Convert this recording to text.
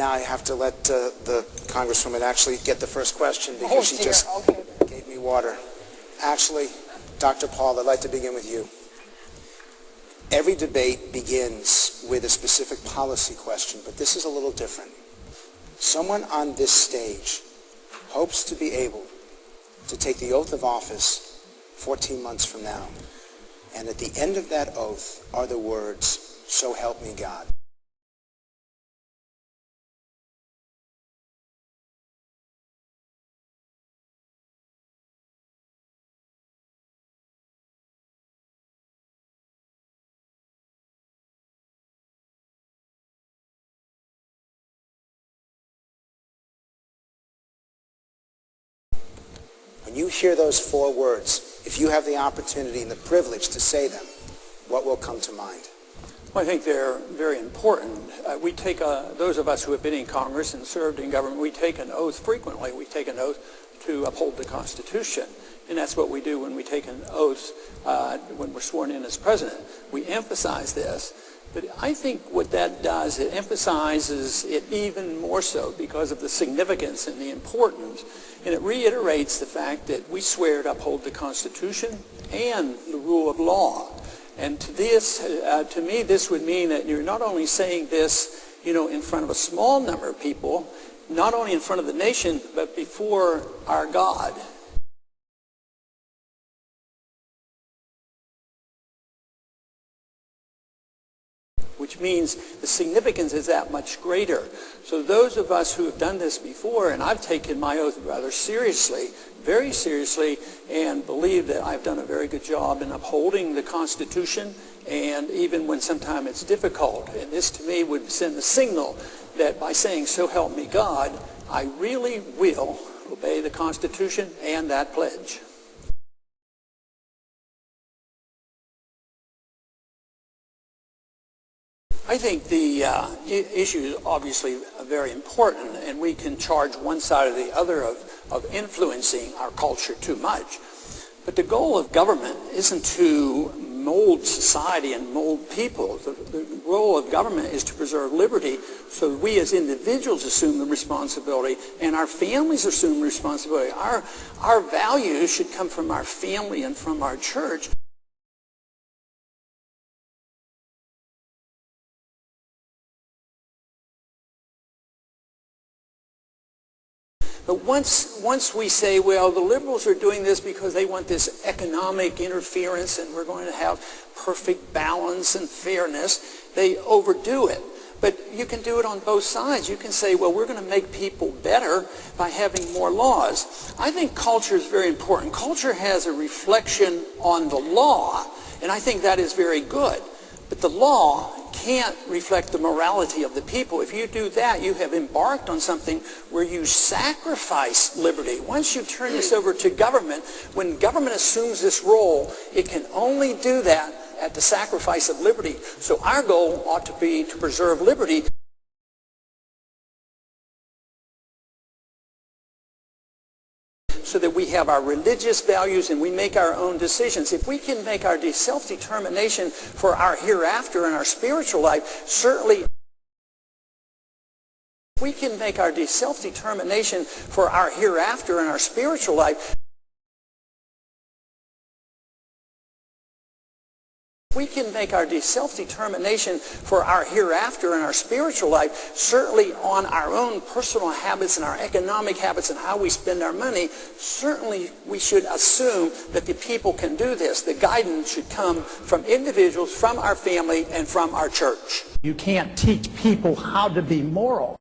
now I have to let the Congresswoman actually get the first question because she just gave me water. Actually, Dr. Paul, I'd like to begin with you. Every debate begins with a specific policy question, but this is a little different. Someone on this stage hopes to be able to take the oath of office 14 months from now. And at the end of that oath are the words, "So help me God." When you hear those 4 words, if you have the opportunity and the privilege to say them, what will come to mind? Well, I think they're very important. We take, those of us who have been in Congress and served in government, we take an oath frequently. We take an oath to uphold the Constitution. And that's what we do when we take an oath when we're sworn in as president. We emphasize this. But I think what that does, it emphasizes it even more so because of the significance and the importance. And it reiterates the fact that we swear to uphold the Constitution and the rule of law. And to this, to me, this would mean that you're not only saying this, in front of a small number of people, not only in front of the nation, but before our God. Which means the significance is that much greater. So those of us who have done this before, and I've taken my oath rather seriously, very seriously, and believe that I've done a very good job in upholding the Constitution, and even when sometimes it's difficult. And this to me would send the signal that by saying, "So help me God," I really will obey the Constitution and that pledge. I think the issue is obviously very important, and we can charge one side or the other of influencing our culture too much. But the goal of government isn't to mold society and mold people. The role of government is to preserve liberty so we as individuals assume the responsibility and our families assume responsibility. Our values should come from our family and from our church. But once we say, well, the liberals are doing this because they want this economic interference and we're going to have perfect balance and fairness, they overdo it. But you can do it on both sides. You can say, well, we're going to make people better by having more laws. I think culture is very important. Culture has a reflection on the law, and I think that is very good. But the law can't reflect the morality of the people. If you do that, you have embarked on something where you sacrifice liberty. Once you turn this over to government, when government assumes this role, it can only do that at the sacrifice of liberty. So our goal ought to be to preserve liberty. So that we have our religious values and we make our own decisions. If we can make our self-determination for our hereafter and our spiritual life, certainly we can make our self-determination for our hereafter and our spiritual life. We can make our self-determination for our hereafter and our spiritual life, certainly on our own personal habits and our economic habits and how we spend our money. Certainly we should assume that the people can do this. The guidance should come from individuals, from our family, and from our church. You can't teach people how to be moral.